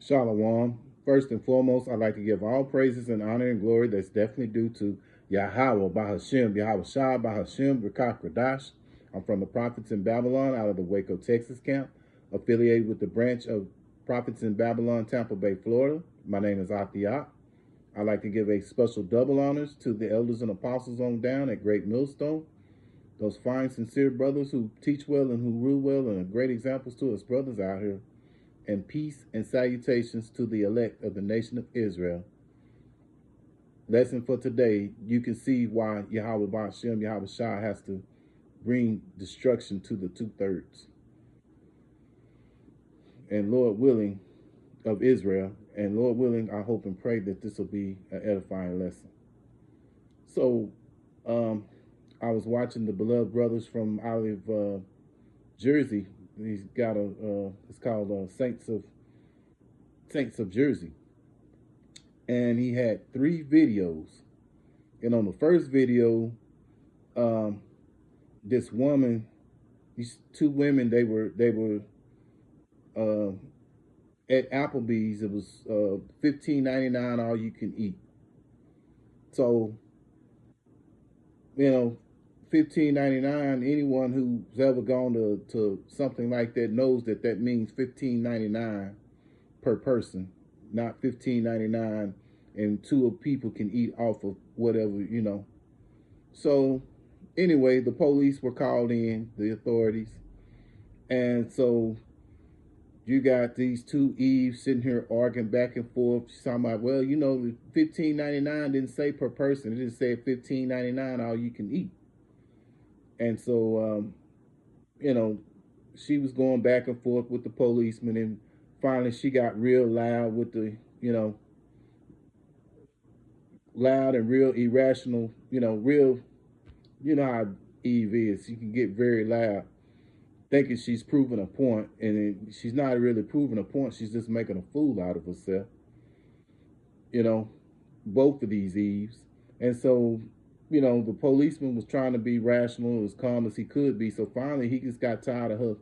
Shalom. First and foremost, I'd like to give all praises and honor and glory that's definitely due to YAHAWAH BAHASHM YAHAWASHI Rakah. I'm from the Prophets in Babylon out of the Waco, Texas camp, affiliated with the branch of Prophets in Babylon, Tampa Bay, Florida. My name is Athiah. I'd like to give a special double honors to the elders and apostles on down at Great Millstone. Those fine, sincere brothers who teach well and who rule well and are great examples to us brothers out here. And peace and salutations to the elect of the nation of Israel. Lesson for today, you can see why YAHAWAH BAHASHM YAHAWASHI has to bring destruction to the 2/3. And Lord willing, of Israel, and Lord willing, I hope and pray that this will be an edifying lesson. So, I was watching the beloved brothers from out of Jersey. He's got it's called Saints of Jersey, and he had 3 videos. And on the first video, this woman, these 2 women, they were at Applebee's. It was $15.99 all you can eat. So, you know, $15.99. Anyone who's ever gone to something like that knows that that means $15.99 per person, not $15.99, and 2 people can eat off of whatever, you know. So anyway, the police were called in, the authorities, and so you got these 2 Eves sitting here arguing back and forth. She's talking about, well, you know, $15.99 didn't say per person. It just said $15.99 all you can eat. And so, you know, she was going back and forth with the policeman, and finally she got real loud with the, you know, loud and real irrational, you know, real, you know how Eve is. She can get very loud, thinking she's proving a point, and she's not really proving a point. She's just making a fool out of herself. You know, both of these Eves. And so, you know, the policeman was trying to be rational, as calm as he could be. So finally, he just got tired of her,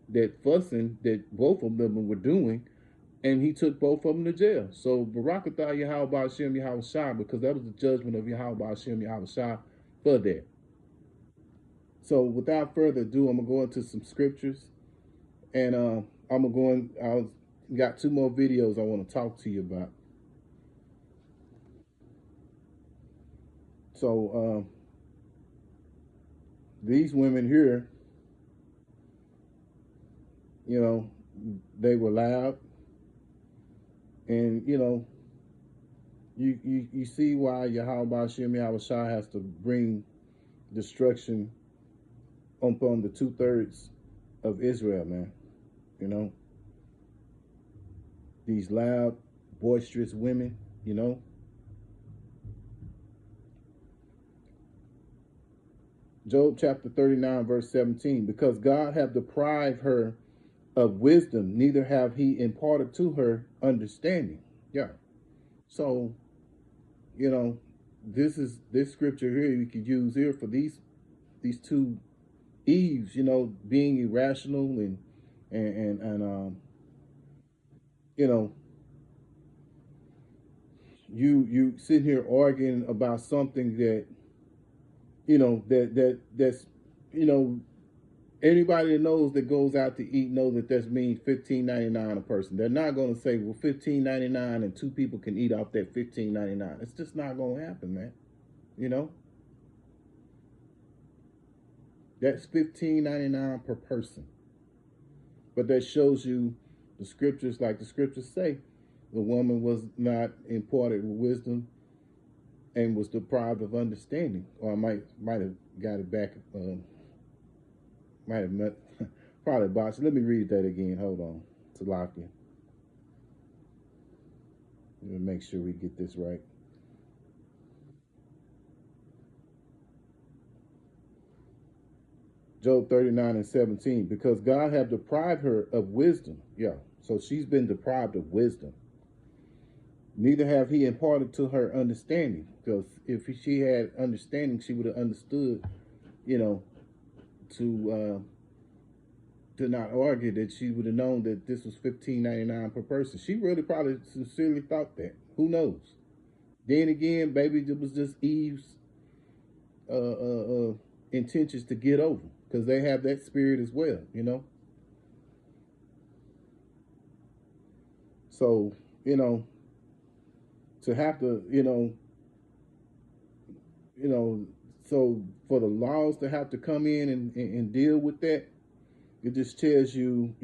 that fussing that both of them were doing, and he took both of them to jail. So Barakatah YAHAWAH BAHASHM YAHAWASHI, because that was the judgment of YAHAWAH BAHASHM YAHAWASHI for that. So without further ado, I'm gonna go into some scriptures, and I'm gonna go in. I got 2 more videos I want to talk to you about. So these women here, you know, they were loud, and you know, you see why YAHAWAH BAHASHM YAHAWASHI has to bring destruction upon the 2/3 of Israel, man. You know, these loud, boisterous women, you know. Job chapter 39, verse 17, because God hath deprived her of wisdom, neither have he imparted to her understanding. Yeah. So, you know, this scripture here you could use here for these 2 Eves, you know, being irrational and you know, you sit here arguing about something that, you know, that's, you know, anybody that knows that goes out to eat know that that means $15.99 a person. They're not going to say, well, $15.99 and 2 people can eat off that $15.99. It's just not going to happen, man. You know, that's $15.99 per person. But that shows you the scriptures, like the scriptures say, the woman was not imparted with wisdom and was deprived of understanding. Or I might have got it back. Might have met, probably botched. Let me read that again. Hold on. Salakia. Let me make sure we get this right. Job 39 and 17. Because God have deprived her of wisdom. Yeah. So she's been deprived of wisdom. Neither have he imparted to her understanding. Because if she had understanding, she would have understood, you know, to to not argue, that she would have known that this was $15.99 per person. She really probably sincerely thought that. Who knows? Then again, baby, it was just Eve's uh, uh, uh, intentions to get over, because they have that spirit as well, you know. So, you know, to have to, you know, so for the laws to have to come in and deal with that, it just tells you,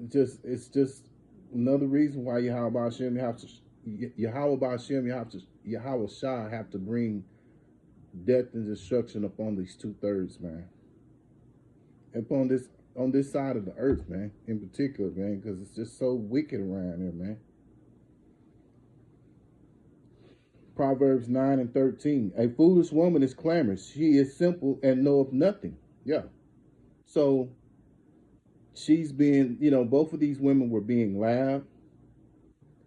just it's just another reason why Yahawah Bahashem have to Yahawah Bahashem Yahawah have to bring death and destruction upon these 2/3, man. Upon this on this side of the earth, man, in particular, man, because it's just so wicked around here, man. Proverbs 9:13. A foolish woman is clamorous. She is simple and knoweth nothing. Yeah. So she's being, both of these women were being loud,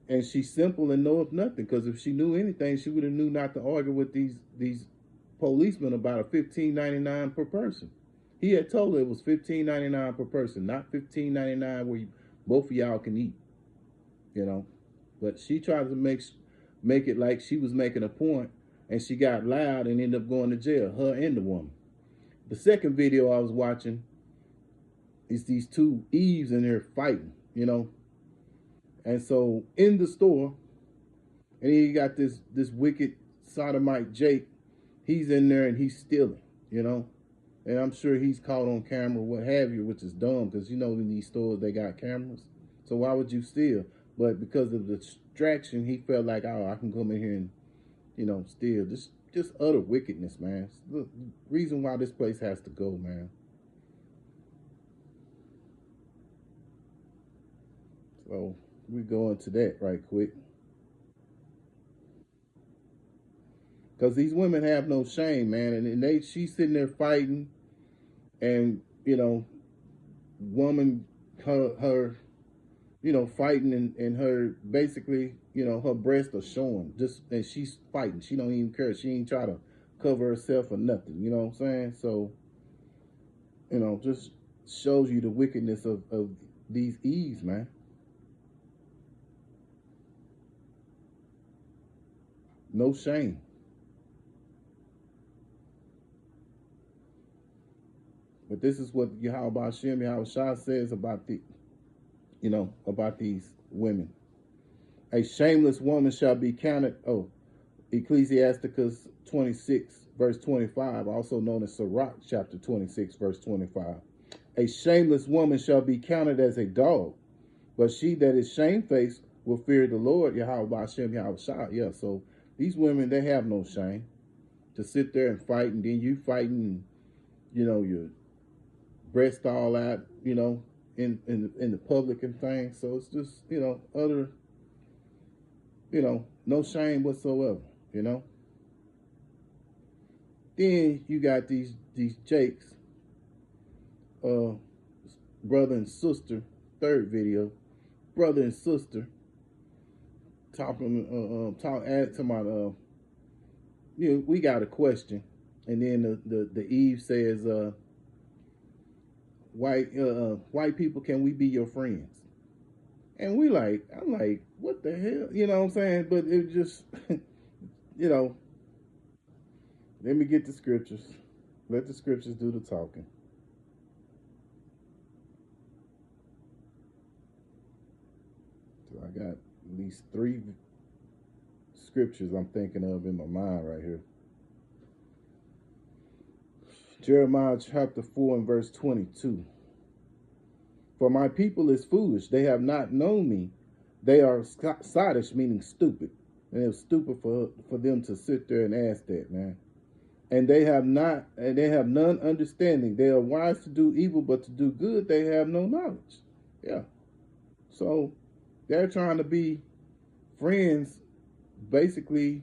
and she's simple and knoweth nothing. Because if she knew anything, she would have knew not to argue with these policemen about a $15.99 per person. He had told her it was $15.99 per person, not $15.99 where both of y'all can eat. But she tried to make it like she was making a point, and she got loud and ended up going to jail, her and the woman. The second video I was watching is these two Eves in there fighting, and so in the store, and he got this wicked sodomite Jake. He's in there and he's stealing, and I'm sure he's caught on camera, what have you, which is dumb, because in these stores they got cameras, so why would you steal? But because of the distraction, he felt like, oh, I can come in here and, steal. Just utter wickedness, man. It's the reason why this place has to go, man. So we go into that right quick. Because these women have no shame, man. And she's sitting there fighting, and, woman, her fighting, and her basically, her breasts are showing, and she's fighting. She don't even care. She ain't try to cover herself or nothing. You know what I'm saying? So, just shows you the wickedness of these Eves, man. No shame. But this is what Yahawah Bahashem Yahawah says about about these women. A shameless woman shall be counted. Oh, Ecclesiasticus 26, verse 25, also known as Sirach chapter 26, verse 25. A shameless woman shall be counted as a dog, but she that is shamefaced will fear the Lord, Yahawah Bahashem Yahawah. Yeah, so these women, they have no shame to sit there and fight, and then you fighting, your breast all out, in the public and things. So it's just, utter, no shame whatsoever, Then you got these Jakes, brother and sister, third video, brother and sister, talking about, we got a question, and then the Eve says, white people, can we be your friends? And I'm like, what the hell? You know what I'm saying? But it just, let me get the scriptures. Let the scriptures do the talking. So I got at least 3 scriptures I'm thinking of in my mind right here. Jeremiah chapter 4 and verse 22. For my people is foolish. They have not known me. They are sottish, meaning stupid. And it was stupid for them to sit there and ask that, man. And they have none understanding. They are wise to do evil, but to do good they have no knowledge. Yeah. So they're trying to be friends basically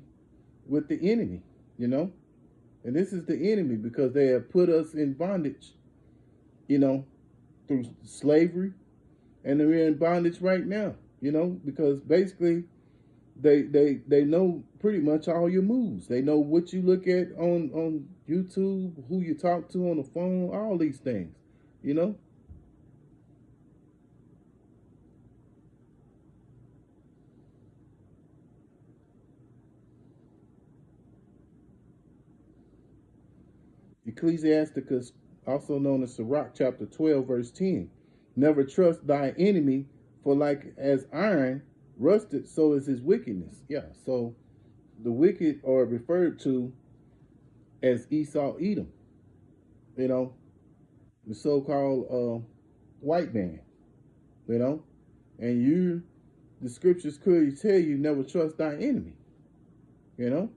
with the enemy, And this is the enemy, because they have put us in bondage, through slavery, and they're in bondage right now, because basically they know pretty much all your moves. They know what you look at on YouTube, who you talk to on the phone, all these things, you know. Ecclesiasticus, also known as Sirach, chapter 12, verse 10. Never trust thy enemy, for like as iron rusted, so is his wickedness. Yeah, so the wicked are referred to as Esau Edom, you know, the so-called white man, you know, and the scriptures clearly tell you never trust thy enemy, you know.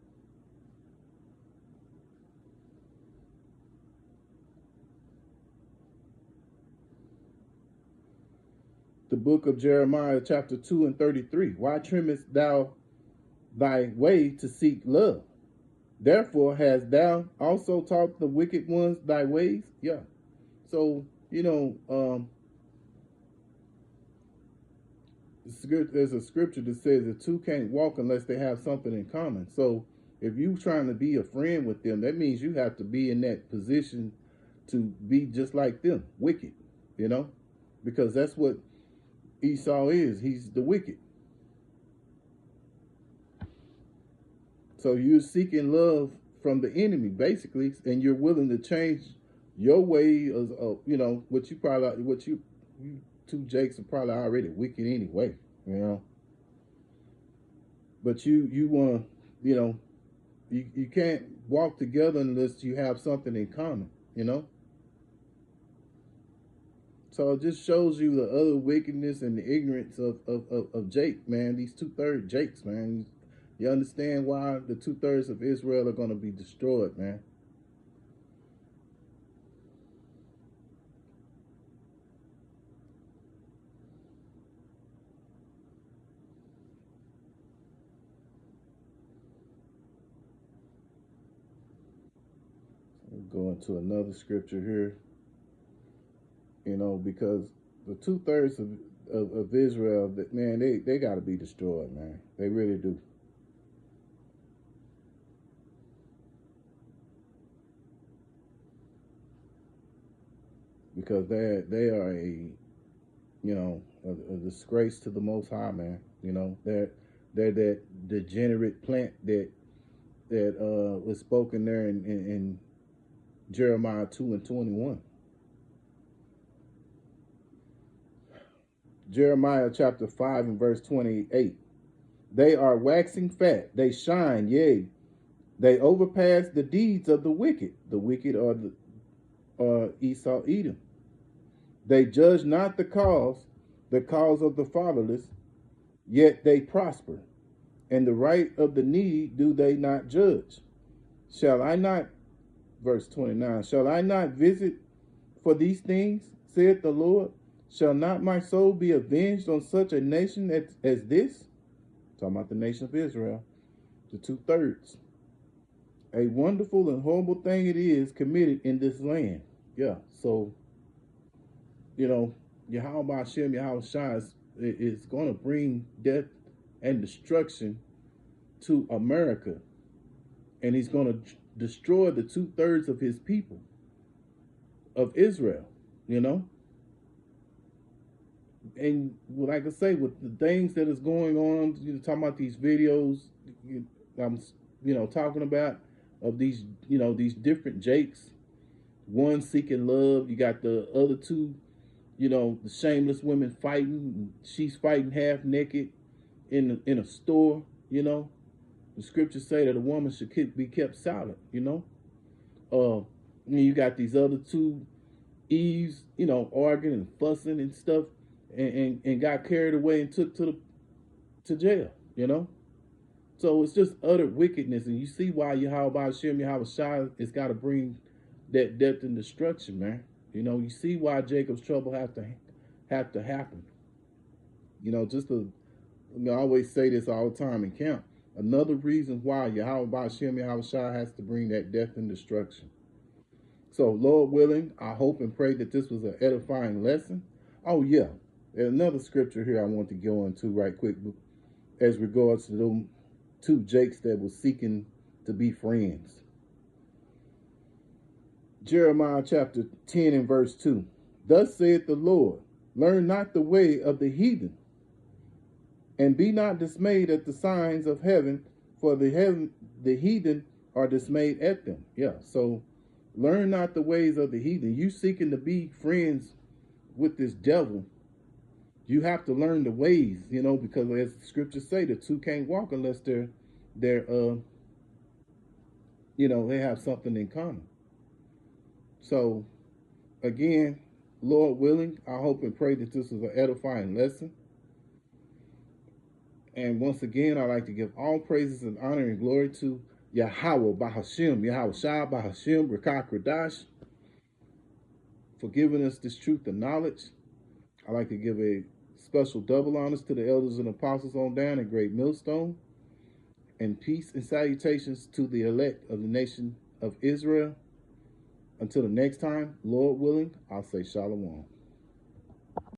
The book of Jeremiah, chapter 2 and 33. Why trimmest thou thy way to seek love? Therefore hast thou also taught the wicked ones thy ways? Yeah. So, you know, there's a scripture that says the two can't walk unless they have something in common. So if you're trying to be a friend with them, that means you have to be in that position to be just like them, wicked, you know, because that's what Esau is. He's the wicked. So you're seeking love from the enemy, basically, and you're willing to change your way of you know, you two Jakes are probably already wicked anyway, you know. But you want to, you know, you can't walk together unless you have something in common, you know. So it just shows you the other wickedness and the ignorance of Jake, man. These 2/3 Jakes, man. You understand why the 2/3 of Israel are going to be destroyed, man. We'll go into another scripture here, you know, because the 2/3 of Israel, that man, they got to be destroyed, man. They really do. Because they are you know, a disgrace to the Most High, man. You know, they're that degenerate plant that was spoken there in Jeremiah 2 and 21. Jeremiah chapter 5 and verse 28. They are waxing fat, they shine, yea, they overpass the deeds of the wicked. The wicked are Esau Edom. They judge not the cause of the fatherless, yet they prosper. And the right of the needy do they not judge. Shall I not, verse 29, shall I not visit for these things, saith the Lord? Shall not my soul be avenged on such a nation as this? Talking about the nation of Israel, the 2/3. A wonderful and horrible thing it is committed in this land. Yeah, so, you know, YAHAWAH BAHASHAM YAHAWASHI is going to bring death and destruction to America. And he's going to destroy the 2/3 of his people, of Israel, you know. And like I say, with the things that is going on, you know, talking about these videos, I'm, you know, talking about of these, you know, these different Jakes, one seeking love. You got the other two, you know, the shameless women fighting. She's fighting half naked in a store, you know. The scriptures say that a woman should be kept silent, you know. And you got these other two Eves, you know, arguing and fussing and stuff, and got carried away and took to jail, you know. So it's just utter wickedness, and you see why YAHAWAH BAHASHAM YAHAWASHI has got to bring that death and destruction, man. You know, you see why Jacob's trouble have to happen. You know, just to, you know, I always say this all the time in camp. Another reason why YAHAWAH BAHASHAM YAHAWASHI has to bring that death and destruction. So, Lord willing, I hope and pray that this was an edifying lesson. Oh, yeah. There's another scripture here I want to go into right quick as regards to them two Jakes that were seeking to be friends. Jeremiah chapter 10 and verse 2. Thus saith the Lord, learn not the way of the heathen, and be not dismayed at the signs of heaven, for the heathen are dismayed at them. Yeah, so learn not the ways of the heathen. You seeking to be friends with this devil, you have to learn the ways, because as the scriptures say, the two can't walk unless they're they have something in common. So again, Lord willing, I hope and pray that this was an edifying lesson. And once again, I'd like to give all praises and honor and glory to YAHAWAH BAHASHM YAHAWASHI Rakak Radash for giving us this truth and knowledge. I'd like to give a special double honors to the elders and apostles on down in Great Millstone. And peace and salutations to the elect of the nation of Israel. Until the next time, Lord willing, I'll say shalom.